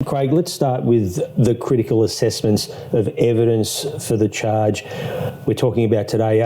Craig, let's start with the critical assessments of evidence for the charge we're talking about today.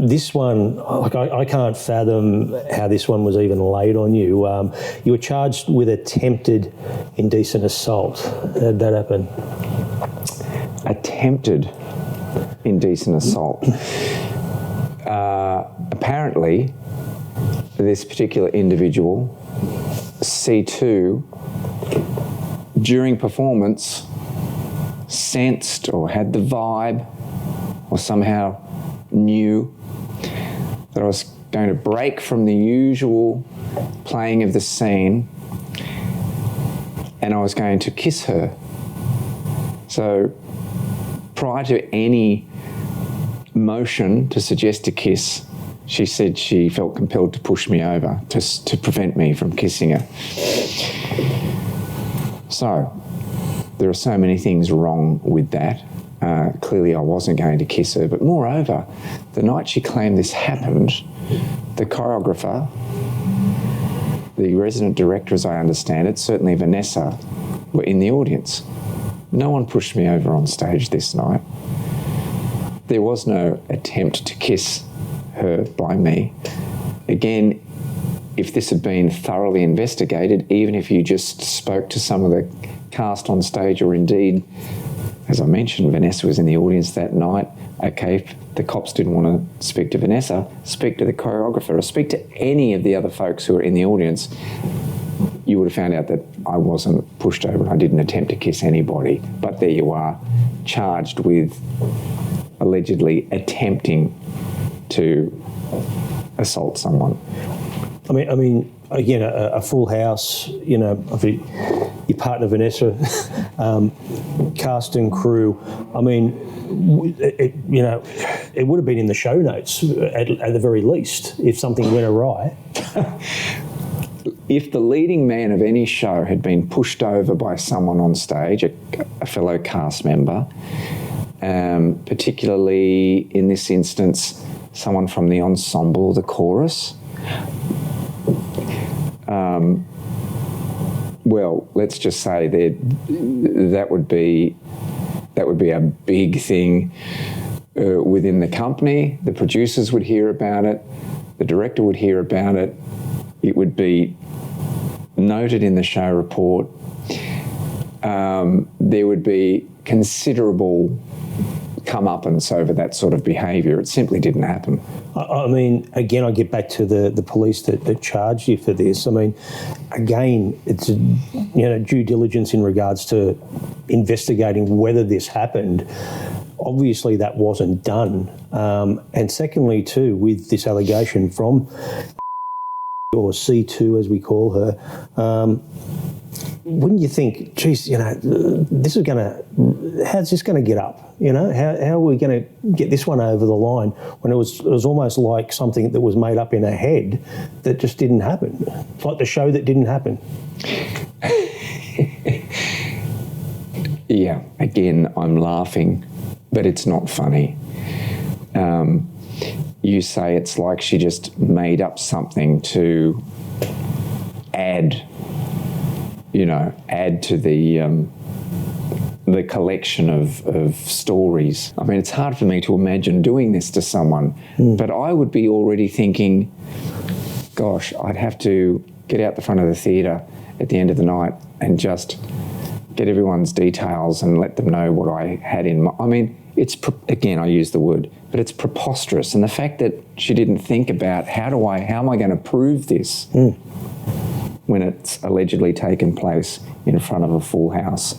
This one, I can't fathom how this one was even laid on you. You were charged with attempted indecent assault. How did that happen? Attempted indecent assault. Apparently, this particular individual, C2, during performance, sensed or had the vibe or somehow knew that I was going to break from the usual playing of the scene and I was going to kiss her. So prior to any motion to suggest a kiss, she said she felt compelled to push me over to prevent me from kissing her. So, there are so many things wrong with that. Clearly I wasn't going to kiss her, but moreover, the night she claimed this happened, the choreographer, the resident director, as I understand it, certainly Vanessa, were in the audience. No one pushed me over on stage this night. There was no attempt to kiss her by me. Again, if this had been thoroughly investigated, even if you just spoke to some of the cast on stage, or indeed, as I mentioned, Vanessa was in the audience that night. Okay, if the cops didn't want to speak to Vanessa, speak to the choreographer or speak to any of the other folks who were in the audience, you would have found out that I wasn't pushed over and I didn't attempt to kiss anybody. But there you are, charged with allegedly attempting to assault someone. I mean, again, a full house, you know, of your partner Vanessa, cast and crew. I mean, it would have been in the show notes at the very least if something went awry. If the leading man of any show had been pushed over by someone on stage, a fellow cast member, particularly in this instance, someone from the ensemble, the chorus, well, let's just say that would be a big thing within the company. The producers would hear about it. The director would hear about it. It would be noted in the show report. There would be considerable comeuppance over that sort of behaviour. It simply didn't happen. I mean, again, I get back to the police that charged you for this. I mean, again, it's due diligence in regards to investigating whether this happened. Obviously, that wasn't done. And secondly, too, with this allegation from or C2, as we call her, wouldn't you think, geez, how's this going to get up? How are we going to get this one over the line when it was almost like something that was made up in her head that just didn't happen? It's like the show that didn't happen. Yeah, again, I'm laughing, but it's not funny. You say it's like she just made up something to add to the collection of stories. I mean, it's hard for me to imagine doing this to someone, but I would be already thinking, gosh, I'd have to get out the front of the theatre at the end of the night and just get everyone's details and let them know what I had in mind. I mean, again, I use the word, but it's preposterous. And the fact that she didn't think about how am I going to prove this when it's allegedly taken place in front of a full house,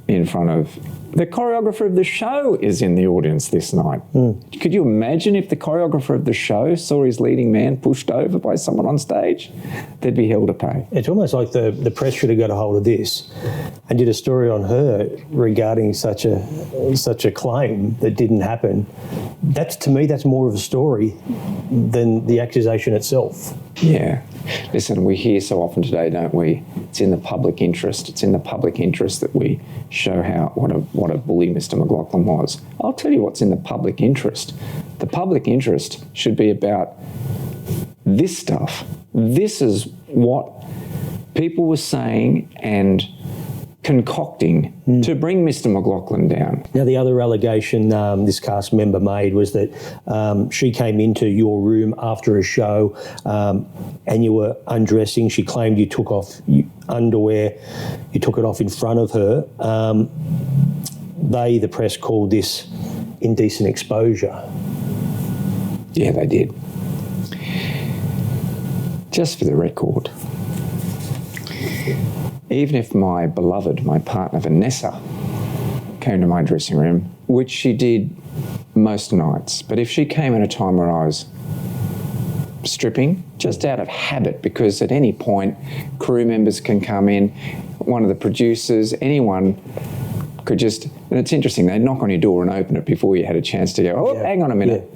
in front of the choreographer of the show is in the audience this night. Could you imagine if the choreographer of the show saw his leading man pushed over by someone on stage? They'd be hell to pay. It's almost like the press should have got a hold of this and did a story on her regarding such a claim that didn't happen. To me, that's more of a story than the accusation itself. Yeah. Listen, we hear so often today, don't we? It's in the public interest. It's in the public interest that we show what a bully Mr. McLachlan was. I'll tell you what's in the public interest. The public interest should be about this stuff. This is what people were saying and concocting to bring Mr. McLachlan down. Now, the other allegation this cast member made was that she came into your room after a show and you were undressing. She claimed you took off underwear, you took it off in front of her. The press, called this indecent exposure. Yeah, they did. Just for the record, even if my beloved, my partner Vanessa, came to my dressing room, which she did most nights, but if she came at a time where I was stripping, just out of habit, because at any point crew members can come in, one of the producers, anyone could just, and it's interesting, they'd knock on your door and open it before you had a chance to go, hang on a minute.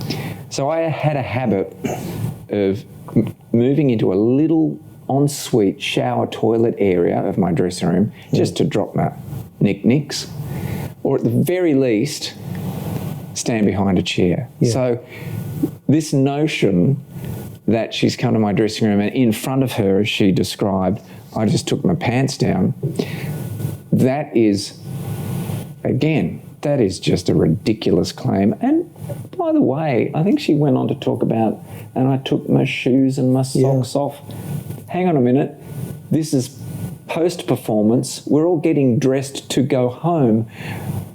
Yeah. So I had a habit of moving into a little ensuite shower toilet area of my dressing room just to drop my knicks, or at the very least stand behind a chair. So this notion that she's come to my dressing room and in front of her, as she described, I just took my pants down, that is, again, that is just a ridiculous claim. And by the way, I think she went on to talk about, and I took my shoes and my socks off. Hang on a minute, this is post-performance. We're all getting dressed to go home.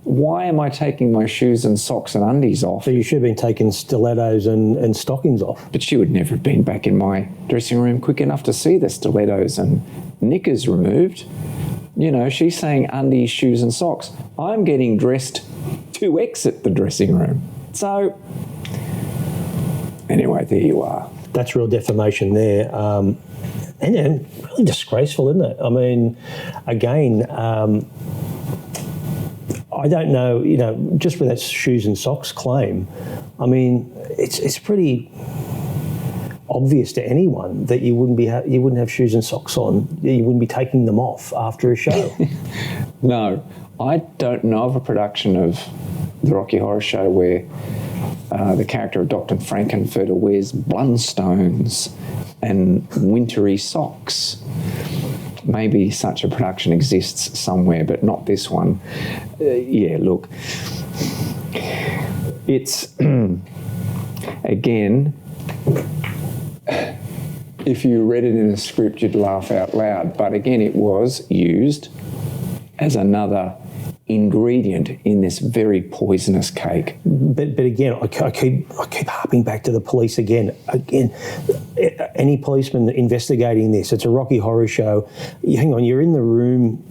Why am I taking my shoes and socks and undies off? So you should have been taking stilettos and stockings off. But she would never have been back in my dressing room quick enough to see the stilettos and knickers removed. You know, she's saying undies, shoes and socks. I'm getting dressed to exit the dressing room. So, anyway, there you are. That's real defamation there. And really disgraceful, isn't it? I mean, again, I don't know, you know, just with that shoes and socks claim, I mean, it's pretty obvious to anyone that you wouldn't have shoes and socks on. You wouldn't be taking them off after a show. No, I don't know of a production of the Rocky Horror Show where the character of Dr. Frankenfurter wears Blundstones and wintry socks. Maybe such a production exists somewhere, but not this one. Yeah, look, it's, again, if you read it in a script, you'd laugh out loud. But again, it was used as another ingredient in this very poisonous cake. But again, I keep harping back to the police again. Any policeman investigating this, it's a Rocky Horror Show. Hang on, you're in the room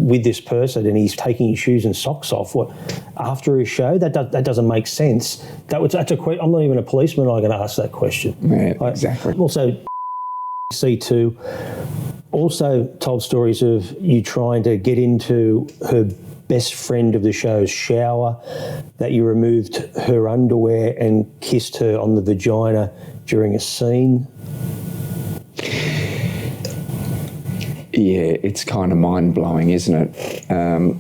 with this person and he's taking his shoes and socks off. What, after a show? That doesn't make sense. I'm not even a policeman. I'm going to ask that question. Yeah, exactly. Also, C2 also told stories of you trying to get into her best friend of the show's shower, that you removed her underwear and kissed her on the vagina during a scene. Yeah, it's kind of mind-blowing, isn't it?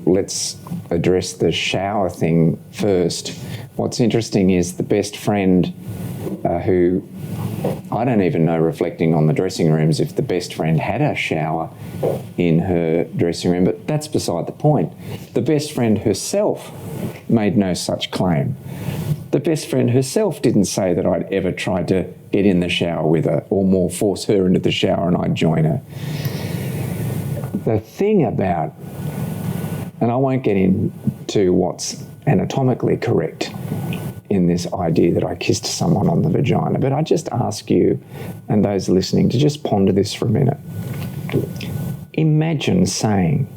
Let's address the shower thing first. What's interesting is the best friend who, I don't even know, reflecting on the dressing rooms, if the best friend had a shower in her dressing room, but that's beside the point. The best friend herself made no such claim. The best friend herself didn't say that I'd ever tried to get in the shower with her, or more force her into the shower and I'd join her. The thing about, and I won't get into what's anatomically correct in this idea that I kissed someone on the vagina, but I just ask you and those listening to just ponder this for a minute. Imagine saying,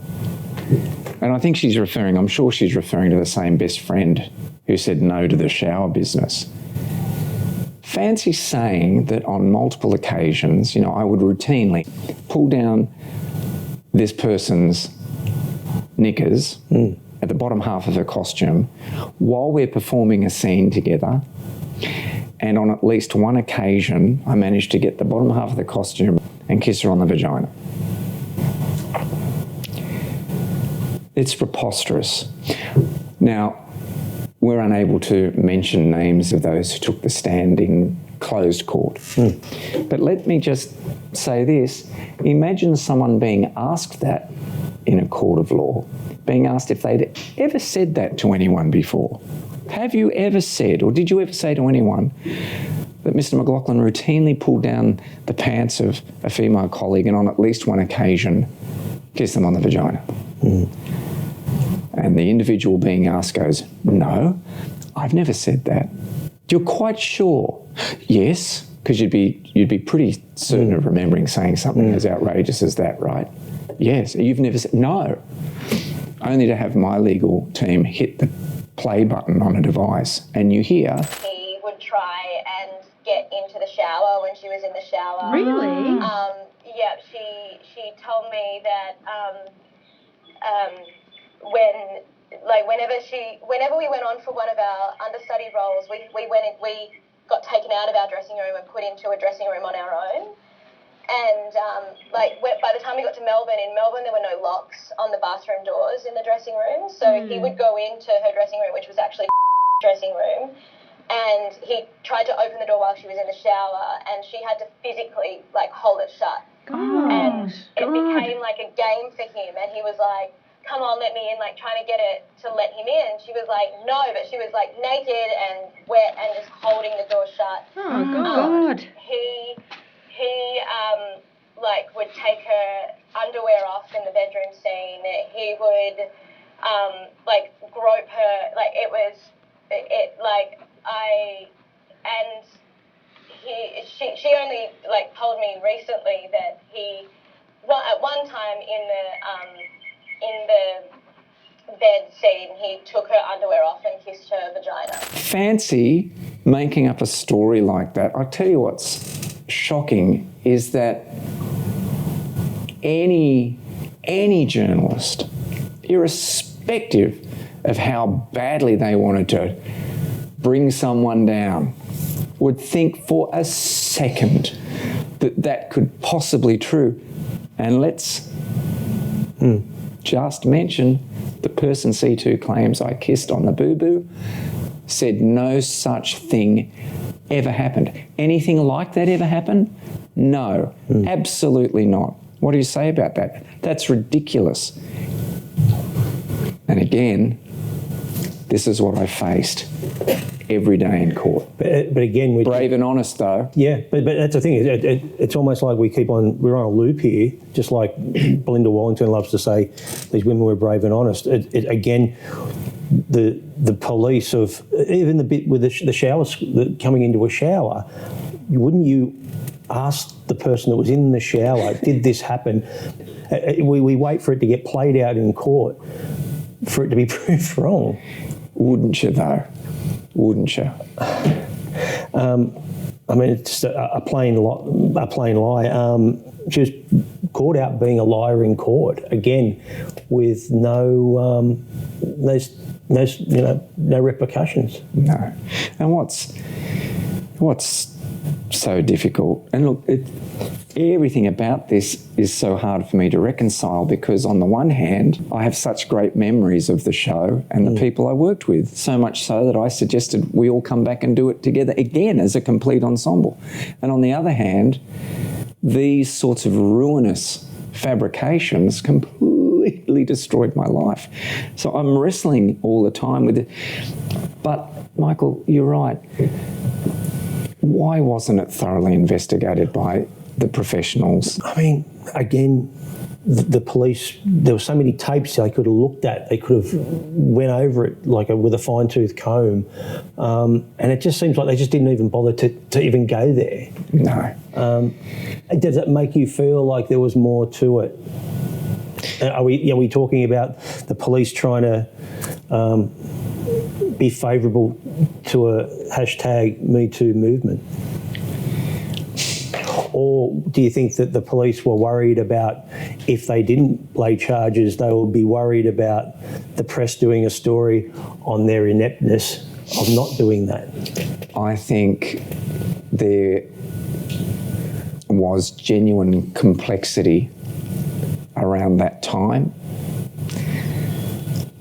and I think I'm sure she's referring to the same best friend who said no to the shower business. Fancy saying that on multiple occasions, I would routinely pull down this person's knickers at the bottom half of her costume while we're performing a scene together, and on at least one occasion I managed to get the bottom half of the costume and kiss her on the vagina. It's preposterous. Now, we're unable to mention names of those who took the stand in closed court. But let me just say this. Imagine someone being asked that in a court of law, being asked if they'd ever said that to anyone before. Have you ever said, or did you ever say to anyone, that Mr. McLachlan routinely pulled down the pants of a female colleague and on at least one occasion kissed them on the vagina? And the individual being asked goes, no, I've never said that. You're quite sure? Yes, because you'd be pretty certain of remembering saying something as outrageous as that, right? Yes. You've never said, no. Only to have my legal team hit the play button on a device and you hear... He would try and get into the shower when she was in the shower. Really? Yeah, she told me that whenever we went on for one of our understudy roles, we got taken out of our dressing room and put into a dressing room on our own. And by the time we got to Melbourne, in Melbourne there were no locks on the bathroom doors in the dressing room, so he would go into her dressing room, which was actually dressing room, and he tried to open the door while she was in the shower, and she had to physically hold it shut. And it became like a game for him, and he was like, come on, let me in, trying to get it to let him in. She was like, no, but she was naked and wet and just holding the door shut. Oh, God. He would take her underwear off in the bedroom scene. He would grope her. She only told me recently that he at one time in the bed scene, he took her underwear off and kissed her vagina. Fancy making up a story like that. I'll tell you what's shocking is that any journalist, irrespective of how badly they wanted to bring someone down, would think for a second that that could possibly be true. And let's just mention the person C2 claims I kissed on the boo-boo said no such thing ever happened. Anything like that ever happened? No, absolutely not. What do you say about that? That's ridiculous. And again, this is what I faced every day in court. But again, brave and honest though. Yeah, but that's the thing. It's almost like we're on a loop here, just like Belinda Wallington loves to say, these women were brave and honest. Again, the police of, even the bit with the showers, coming into a shower, wouldn't you ask the person that was in the shower, did this happen? We wait for it to get played out in court for it to be proved wrong. Wouldn't you though? Wouldn't you? It's a plain lie. She was caught out being a liar in court again, with no repercussions. No. And what's so difficult? And look, everything about this is so hard for me to reconcile, because on the one hand, I have such great memories of the show and the people I worked with, so much so that I suggested we all come back and do it together again as a complete ensemble. And on the other hand, these sorts of ruinous fabrications completely destroyed my life. So I'm wrestling all the time with it. But Michael, you're right. Why wasn't it thoroughly investigated by the professionals? Again, the police, there were so many tapes they could have looked at. They could have went over it with a fine-tooth comb. And it just seems like they just didn't even bother to even go there. No. Does it make you feel like there was more to it? Are we talking about the police trying to be favourable to a #MeToo movement? Or do you think that the police were worried about, if they didn't lay charges, they would be worried about the press doing a story on their ineptness of not doing that? I think there was genuine complexity around that time.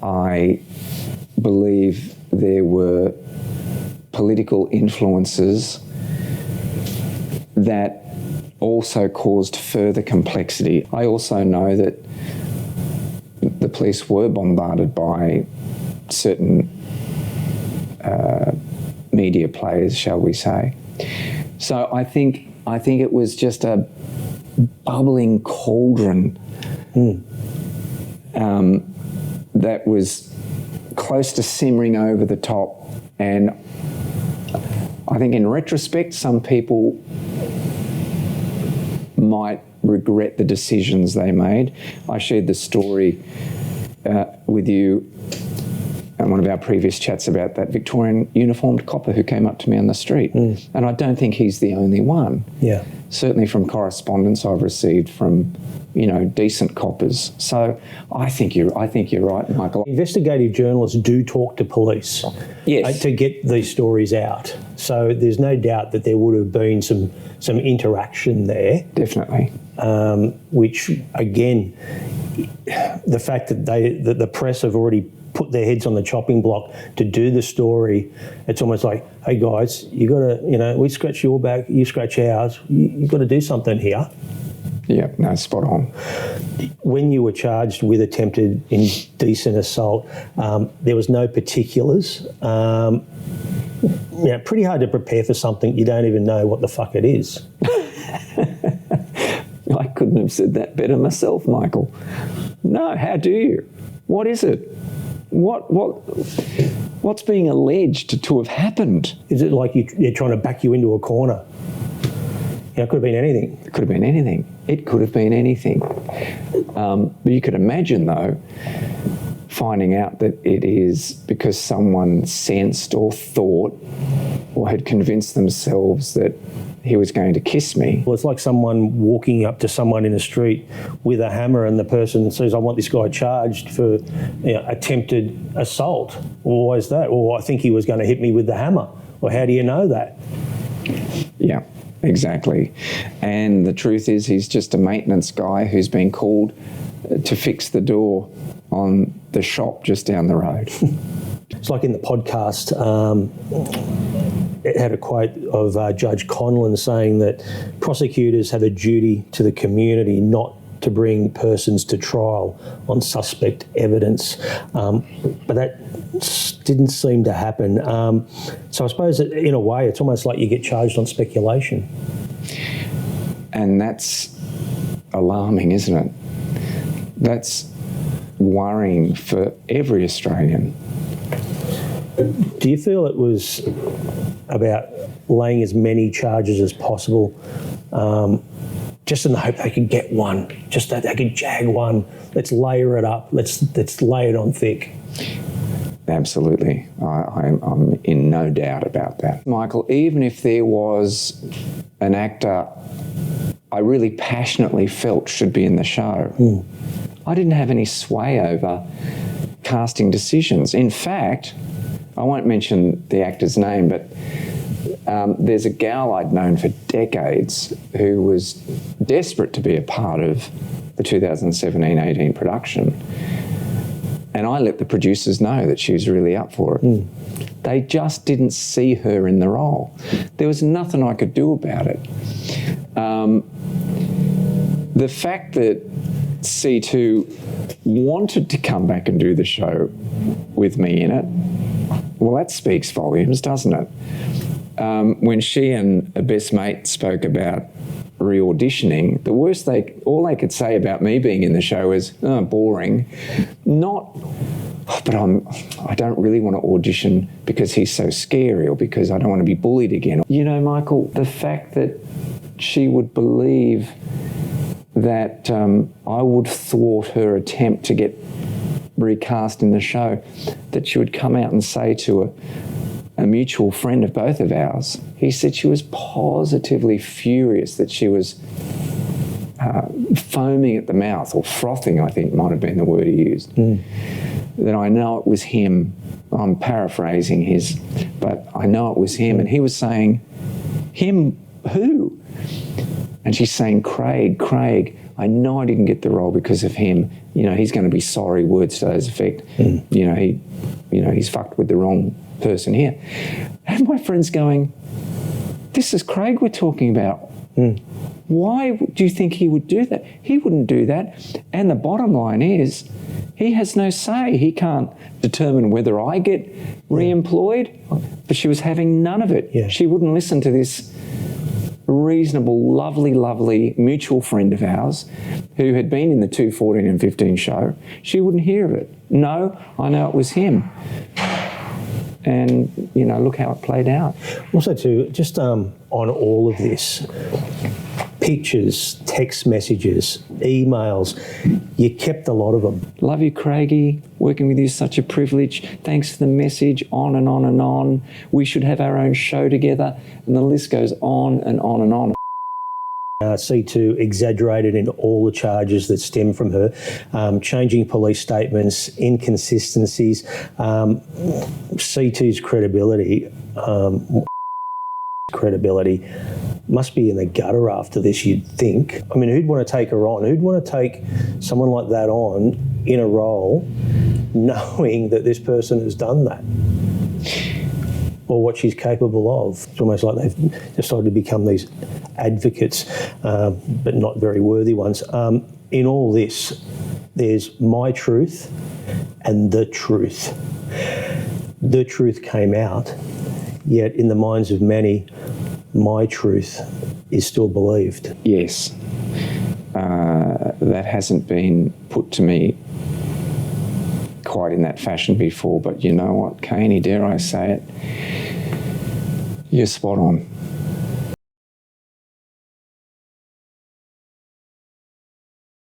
I believe there were political influences that also caused further complexity. I also know that the police were bombarded by certain media players, shall we say. So I think it was just a bubbling cauldron that was close to simmering over the top. And I think in retrospect, some people might regret the decisions they made. I shared the story with you in one of our previous chats about that Victorian uniformed copper who came up to me on the street. And I don't think he's the only one. Yeah. Certainly from correspondence I've received from, decent coppers. So I think you're right, Michael. Investigative journalists do talk to police to get these stories out. So there's no doubt that there would have been some interaction there. Definitely. Which, again, the fact that the press have already put their heads on the chopping block to do the story, it's almost like, hey guys, you got to, we scratch your back, you scratch ours, you've got to do something here. Yeah, no, spot on. When you were charged with attempted indecent assault, there was no particulars. Pretty hard to prepare for something you don't even know what the fuck it is. I couldn't have said that better myself, Michael. No, how do you? What is it? What's being alleged to have happened? Is it like they're trying to back you into a corner? It could have been anything. It could have been anything. It could have been anything. But you could imagine, though, finding out that it is because someone sensed or thought or had convinced themselves that he was going to kiss me. Well, it's like someone walking up to someone in the street with a hammer and the person says, I want this guy charged for attempted assault. Well, why is that? Well, I think he was going to hit me with the hammer. Well, how do you know that? Yeah, exactly. And the truth is he's just a maintenance guy who's been called to fix the door on the shop just down the road. It's like in the podcast, it had a quote of Judge Conlon saying that prosecutors have a duty to the community not to bring persons to trial on suspect evidence. But that didn't seem to happen. So I suppose that in a way it's almost like you get charged on speculation. And that's alarming, isn't it? That's worrying for every Australian. Do you feel it was about laying as many charges as possible, just in the hope they could get one, just that they could jag one? Let's layer it up. Let's lay it on thick. Absolutely. I'm in no doubt about that. Michael, even if there was an actor I really passionately felt should be in the show, I didn't have any sway over casting decisions. In fact, I won't mention the actor's name, but there's a gal I'd known for decades who was desperate to be a part of the 2017-18 production. And I let the producers know that she was really up for it. They just didn't see her in the role. There was nothing I could do about it. The fact that C2 wanted to come back and do the show with me in it, well, that speaks volumes, doesn't it? When she and a best mate spoke about re-auditioning, the worst all they could say about me being in the show is, oh, boring. But I don't really want to audition because he's so scary or because I don't want to be bullied again. You know, Michael, the fact that she would believe that I would thwart her attempt to get recast in the show, that she would come out and say to a mutual friend of both of ours, he said she was positively furious, that she was foaming at the mouth, or frothing, I think might have been the word he used. That I know it was him. I'm paraphrasing his, but I know it was him. And he was saying, him who? And she's saying, Craig, I know I didn't get the role because of him. You know, he's going to be sorry, words to those effect. He's fucked with the wrong person here. And my friend's going, this is Craig we're talking about. Why do you think he would do that? He wouldn't do that. And the bottom line is, he has no say. He can't determine whether I get re-employed, but she was having none of it. Yeah. She wouldn't listen to this reasonable, lovely mutual friend of ours who had been in the 214 and 15 show. She wouldn't hear of it. No, I know it was him. And, you know, look how it played out. Also, too, just on all of this, pictures, text messages, emails, you kept a lot of them. Love you, Craigie. Working with you is such a privilege. Thanks for the message, on and on and on. We should have our own show together. And the list goes on and on and on. C2 exaggerated in all the charges that stem from her, changing police statements, inconsistencies, C2's credibility must be in the gutter after this, you'd think. I mean, who'd want to take her on? Who'd want to take someone like that on in a role knowing that this person has done that? Or what she's capable of. It's almost like they've decided to become these advocates, but not very worthy ones. In all this, there's my truth and the truth. The truth came out, yet in the minds of many, my truth is still believed. Yes, that hasn't been put to me quite in that fashion before, but you know what, Cain, dare I say it, you're spot on.